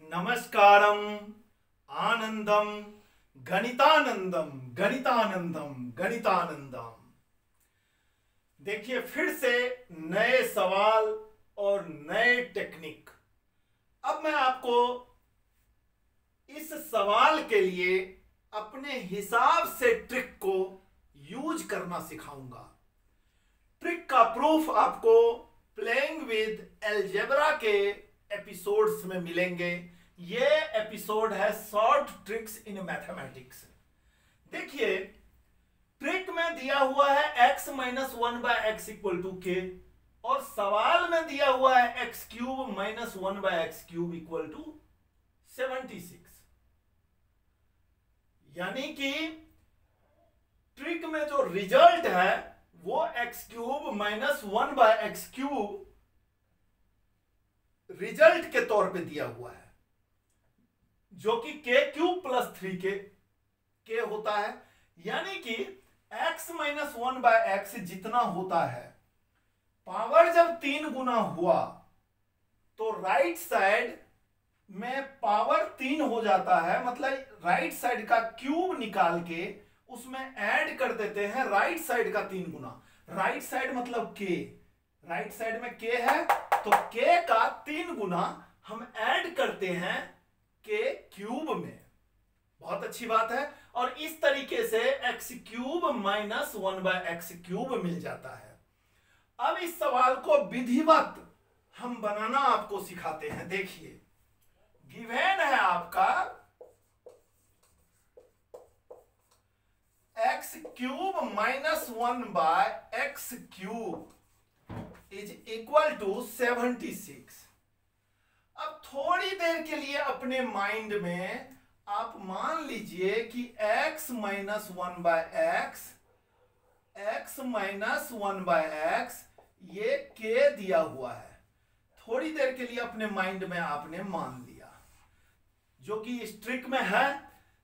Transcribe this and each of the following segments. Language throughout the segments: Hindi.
नमस्कारम आनंदम गणितानंदम गणितानंदम गणितानंदम। देखिए फिर से नए सवाल और नए टेक्निक। अब मैं आपको इस सवाल के लिए अपने हिसाब से ट्रिक को यूज करना सिखाऊंगा। ट्रिक का प्रूफ आपको प्लेइंग विद अलजेब्रा के एपिसोड्स में मिलेंगे। ये एपिसोड है शॉर्ट ट्रिक्स इन मैथमेटिक्स। देखिए ट्रिक में दिया हुआ है x minus one by x equal to k और सवाल में दिया हुआ है x cube minus one by x cube equal to 76। यानी कि ट्रिक में जो रिजल्ट है वो x cube minus one by x cube result के तौर पे दिया हुआ है, जो कि के क्यूब प्लस 3 के होता है। यानी कि x minus one by x जितना होता है, पावर जब 3 गुना हुआ तो राइट साइड में पावर 3 हो जाता है। मतलब राइट साइड का क्यूब निकाल के उसमें ऐड कर देते हैं राइट साइड का 3 गुना। राइट साइड मतलब के, राइट साइड में के है तो के का 3 गुना हम ऐड करते हैं के क्यूब में। बहुत अच्छी बात है। और इस तरीके से X cube minus one by x cube मिल जाता है। अब इस सवाल को विधिवत हम बनाना आपको सिखाते हैं। देखिए गिवन है आपका x cube minus one by x cube is equal to 76। अब थोड़ी देर के लिए अपने माइंड में आप मान लीजिए कि x minus one by x minus one by x ये k दिया हुआ है। थोड़ी देर के लिए अपने माइंड में आपने मान लिया, जो कि इस ट्रिक में है।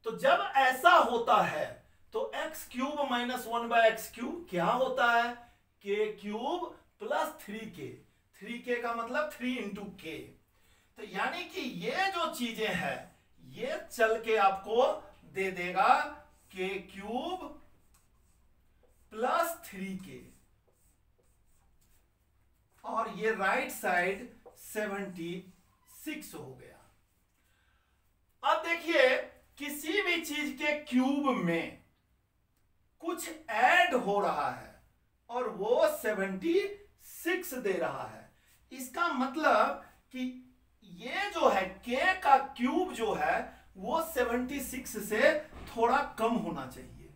तो जब ऐसा होता है तो x cube minus one by x cube क्या होता है? के क्यूब प्लस 3k। 3k का मतलब 3 इंटू के। तो यानी कि ये जो चीजें हैं ये चल के आपको दे देगा के क्यूब प्लस 3k और ये राइट साइड 76 हो गया। अब देखिए किसी भी चीज के क्यूब में कुछ ऐड हो रहा है और वो 76 दे रहा है। इसका मतलब कि ये जो है k का क्यूब जो है वो 76 से थोड़ा कम होना चाहिए।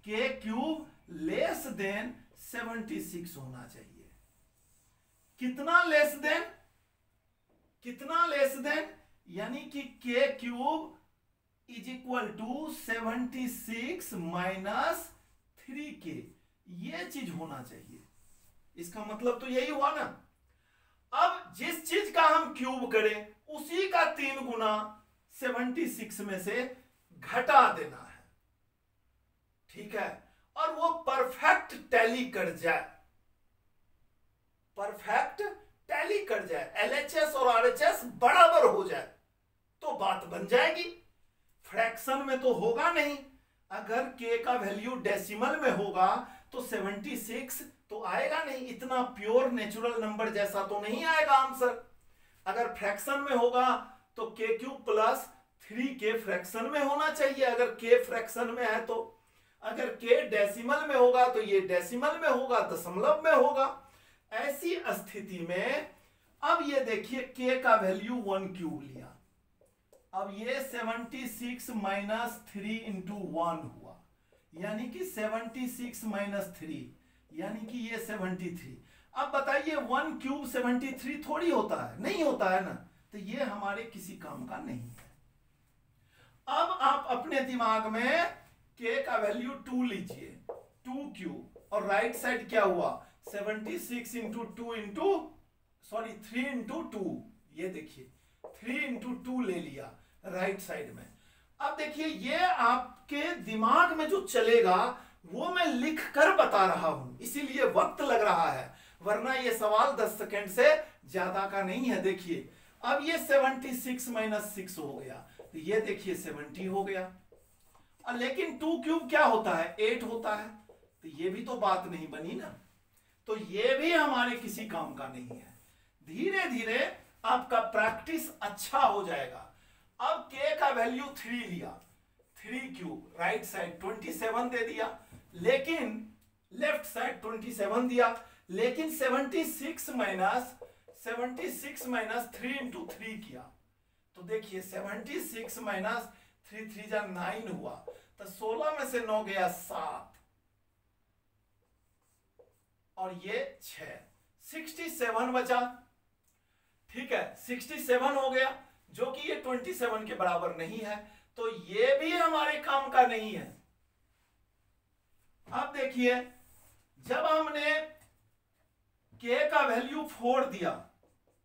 k क्यूब लेस देन 76 होना चाहिए। कितना लेस देन? कितना लेस देन? यानी कि k cube is equal to 76 minus 3k। ये चीज होना चाहिए। इसका मतलब तो यही हुआ ना। अब जिस चीज का हम क्यूब करें उसी का 3 गुना 76 में से घटा देना है, ठीक है। और वो परफेक्ट टैली कर जाए, परफेक्ट टैली कर जाए, एलएचएस और आरएचएस बराबर हो जाए तो बात बन जाएगी। फ्रैक्शन में तो होगा नहीं। अगर k का वैल्यू डेसिमल में होगा तो 76 तो आएगा नहीं। इतना प्योर नेचुरल नंबर जैसा तो नहीं आएगा आंसर। अगर फ्रैक्शन में होगा तो k cube plus 3k fraction में होना चाहिए, अगर k फ्रैक्शन में है तो। अगर k डेसिमल में होगा तो ये डेसिमल में होगा, दशमलव में होगा। ऐसी स्थिति में अब ये देखिए k का वैल्यू 1 क्यूब लिया। अब ये 76 माइनस 3 इंटू 1 हुआ, यानी कि 76 माइनस 3 यानी कि ये 73। अब बताइए 1 क्यूब 73 थोड़ी होता है, नहीं होता है ना। तो ये हमारे किसी काम का नहीं है। अब आप अपने दिमाग में k का वैल्यू 2 लीजिए, 2 क्यूब और राइट साइड क्या हुआ 76 इंटू 2 इंटू सॉरी 3 इंटू 2। ये देखिए 3 इंटू 2 ले लिया राइट साइड में। अब देखिए ये आपके दिमाग में जो चलेगा वो मैं लिख कर बता रहा हूं, इसीलिए वक्त लग रहा है, वरना ये सवाल 10 सेकंड से ज्यादा का नहीं है। देखिए अब ये 76 माइनस 6 हो गया, तो ये देखिए 70 हो गया। लेकिन 2 क्यूब क्या होता है, 8 होता है, तो ये भी तो बात नहीं बनी ना, तो ये भी हमारे किसी काम का नहीं है। धीरे धीरे आपका प्रैक्टिस अच्छा हो जाएगा। अब k का वैल्यू 3 लिया, 3 क्यूब, राइट साइड 27 दे दिया, लेकिन लेफ्ट साइड 27 दिया, लेकिन 76 माइनस 3 इंटू 3 किया, तो देखिए 76 माइनस 3 3 जा 9 हुआ, तो 16 में से 9 गया 7 और ये 6, 67 बचा। ठीक है, 67 हो गया, जो कि ये 27 के बराबर नहीं है, तो ये भी हमारे काम का नहीं है। अब देखिए, जब हमने k का वैल्यू 4 दिया,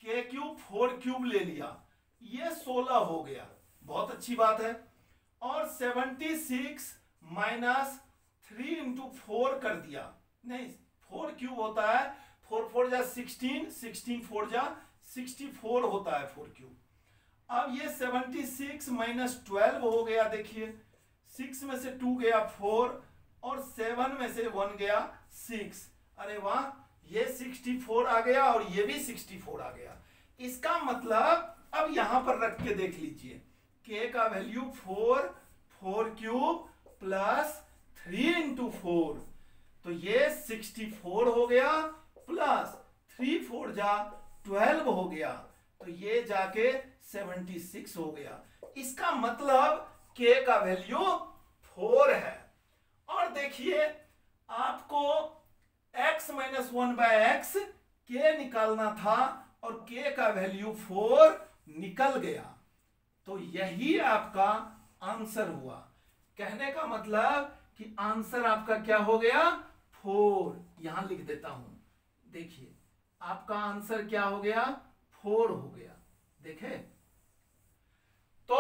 k क्यूब 4 क्यूब ले लिया, ये 16 हो गया, बहुत अच्छी बात है। और 76 माइनस 3 इंटू 4 कर दिया, नहीं 4 क्यूब होता है, 4 4 जा 16, 16 4 जा 64 होता है 4 क्यूब। अब ये 76 माइनस 12 हो गया, देखिए 6 में से 2 गया 4 और 7 में से 1 गया 6, अरे वाह, ये 64 आ गया और ये भी 64 आ गया। इसका मतलब अब यहां पर रख के देख लीजिए, k का वैल्यू 4 क्यूब प्लस 3 इंटू 4, तो ये 64 हो गया, प्लस 3 4 जा 12 हो गया, तो ये जाके 76 हो गया। इसका मतलब k का वैल्यू 4 है। और देखिए, आपको x minus 1 by x k निकालना था और k का वैल्यू 4 निकल गया, तो यही आपका आंसर हुआ। कहने का मतलब कि आंसर आपका क्या हो गया, 4। यहां लिख देता हूं, देखिए आपका आंसर क्या हो गया, 4 हो गया। देखे तो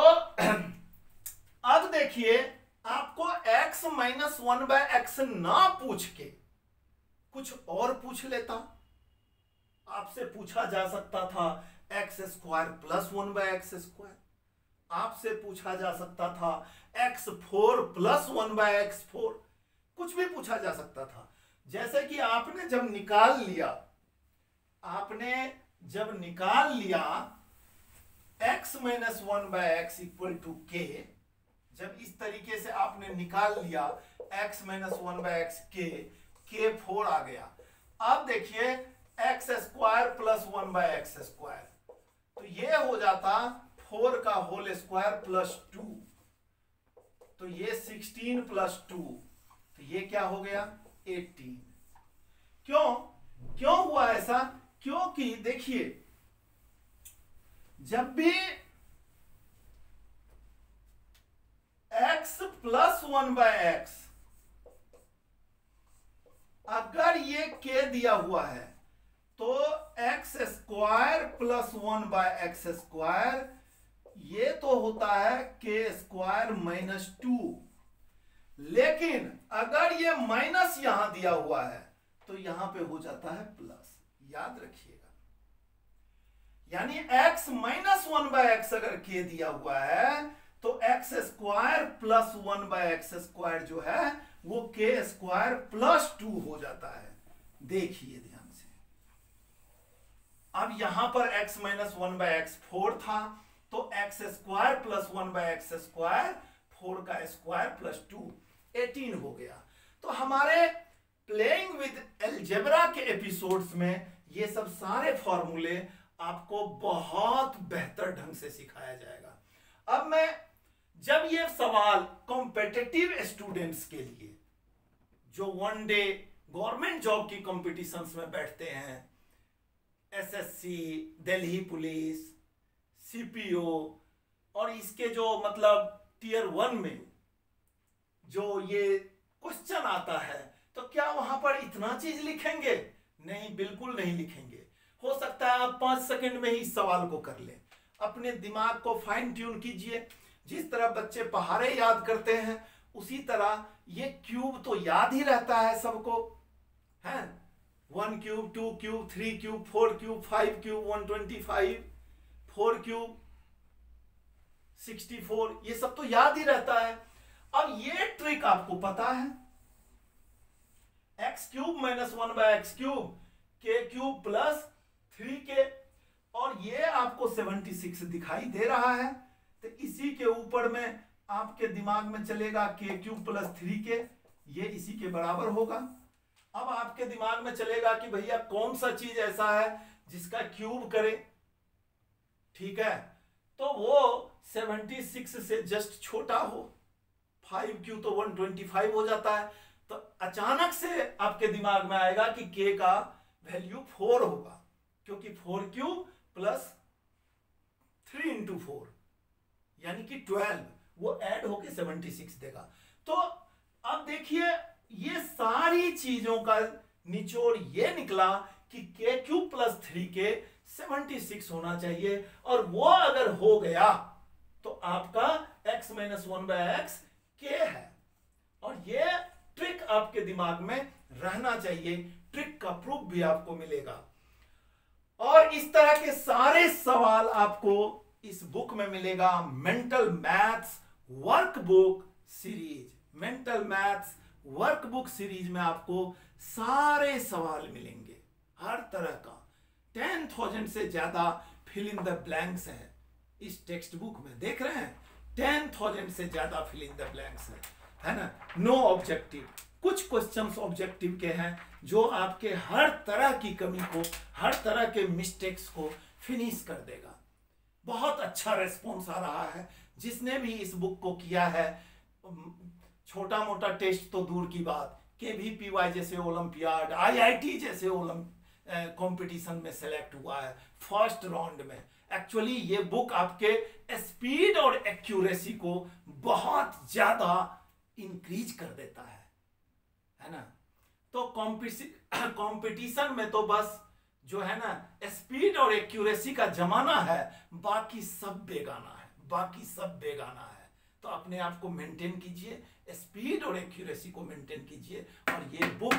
अब देखिए, आपको x माइनस 1 बाय एक्स ना पूछ के कुछ और पूछ लेता। आपसे पूछा जा सकता था x square plus 1 by x square, आपसे पूछा जा सकता था x4 प्लस 1 बाय x4, कुछ भी पूछा जा सकता था। जैसे कि आपने जब निकाल लिया x minus 1 by x equal to k, जब इस तरीके से आपने निकाल लिया x minus 1 by x k 4 आ गया। अब देखिए x square plus 1 by x square, तो ये हो जाता 4 का होल स्क्वायर प्लस 2, तो ये 16 प्लस 2, तो ये क्या हो गया 18। क्यों हुआ ऐसा, क्योंकि देखिए जब भी x प्लस 1 बाय एक्स, अगर ये k दिया हुआ है, तो x square plus 1 by x square, ये तो होता है k स्क्वायर माइनस 2। लेकिन अगर ये माइनस यहां दिया हुआ है, तो यहां पे हो जाता है प्लस, याद रखिएगा। यानी x माइनस 1 बाय एक्स अगर k दिया हुआ है, तो x square plus 1 by x square जो है वो k स्क्वायर प्लस 2 हो जाता है। देखिए ध्यान से, अब यहां पर x माइनस 1 बाय एक्स 4 था, तो x square plus 1 by x square, 4 का स्क्वायर प्लस 2, 18 हो गया। तो हमारे प्लेइंग विद अलजेब्रा के एपिसोड्स में ये सब सारे फॉर्मूले आपको बहुत बेहतर ढंग से सिखाया जाएगा। अब मैं जब ये सवाल कॉम्पिटिटिव स्टूडेंट्स के लिए जो वन डे गवर्नमेंट जॉब की कॉम्पिटिशन्स में बैठते हैं, एसएससी, दिल्ली पुलिस, सीपीओ, और इसके जो मतलब टियर 1 में जो ये क्वेश्चन आता है, तो क्या वहां पर इतना चीज लिखेंगे? नहीं, बिल्कुल नहीं लिखेंगे। हो सकता है आप 5 सेकंड में ही इस सवाल को कर लें। अपने दिमाग को फाइन ट्यून कीजिए। जिस तरह बच्चे पहाड़े याद करते हैं, उसी तरह ये क्यूब तो याद ही रहता है सबको, है 1 cube, 2 cube, 3 cube, 4 cube, 5 cube, 125, 4 cube 64, ये सब तो याद ही रहता है। अब ये ट्रिक आपको पता है, x cube minus 1/x cube के क्यूब प्लस 3k, और ये आपको 76 दिखाई दे रहा है, तो इसी के ऊपर में आपके दिमाग में चलेगा के क्यूब प्लस 3k, ये इसी के बराबर होगा। अब आपके दिमाग में चलेगा कि भैया कौन सा चीज ऐसा है जिसका क्यूब करे, ठीक है, तो वो 76 से जस्ट छोटा हो, 5 क्यूब तो 125 हो जाता है, तो अचानक से आपके दिमाग में आएगा कि k का वैल्यू 4 होगा, क्योंकि 4 क्यूब प्लस 3 इंटू 4 यानी कि 12, वो ऐड होके 76 देगा। तो अब देखिए ये सारी चीजों का निचोड़ ये निकला कि के क्यूब प्लस 3k 76 होना चाहिए, और वो अगर हो गया तो आपका x माइनस 1/x k है, और ये ट्रिक आपके दिमाग में रहना चाहिए, ट्रिक का प्रूफ भी आपको मिलेगा। और इस तरह के सारे सवाल आपको इस बुक में मिलेगा, mental maths workbook series. Mental maths workbook series में आपको सारे सवाल मिलेंगे हर तरह का। 10,000 से ज्यादा फिल इन द ब्लैंक्स हैं इस टेक्स्ट बुक में, देख रहे हैं 10,000 से ज्यादा फिल इन द ब्लैंक्स है ना। नो ऑब्जेक्टिव, कुछ क्वेश्चंस ऑब्जेक्टिव के हैं जो आपके हर तरह की कमी को, हर तरह के मिस्टेक्स को फिनिश कर देगा। बहुत अच्छा रेस्पॉन्स आ रहा है, जिसने भी इस बुक को किया है, छोटा मोटा टेस्ट तो दूर की बात, KVPY जैसे ओलंपियाड, IIT जैसे कंपटीशन में सेलेक्ट हुआ है फर्स्ट राउंड में। एक्चुअली ये बुक आपके स्पीड और एक्यूरेसी को बहुत ज्यादा इंक्रीज कर देता है ना। तो कंपटीशन में तो बस जो है ना स्पीड और एक्यूरेसी का जमाना है, बाकी सब बेगाना है, बाकी सब बेगाना है। तो अपने आप को मेंटेन कीजिए, स्पीड और एक्यूरेसी को मेंटेन कीजिए, और ये बुक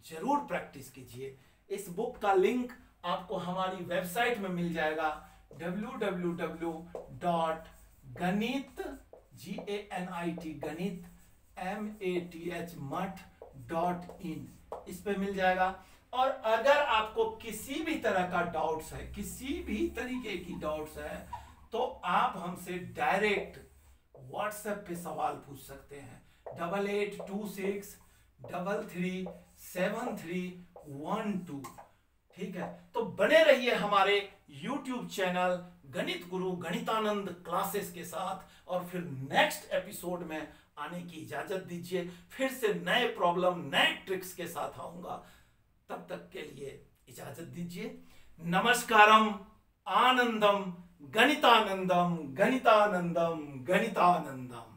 जरूर प्रैक्टिस कीजिए। इस बुक का लिंक आपको हमारी वेबसाइट में मिल जाएगा, www.ganit इस पे मिल जाएगा। और अगर आपको किसी भी तरह का डाउट्स है, किसी भी तरीके की डाउट्स है, तो आप हमसे डायरेक्ट व्हाट्सएप पे सवाल पूछ सकते हैं, 8826337312। ठीक है, तो बने रहिए हमारे YouTube चैनल गणित गुरु गणितानंद क्लासेस के साथ, और फिर नेक्स्ट एपिसोड में आने की इजाजत दीजिए। फिर से नए प्रॉब्लम, नए ट्रिक्स के साथ आऊंगा, तब तक के लिए इजाजत दीजिए। नमस्कारम, आनंदम, गणितानंदम, गणितानंदम, गणितानंदम।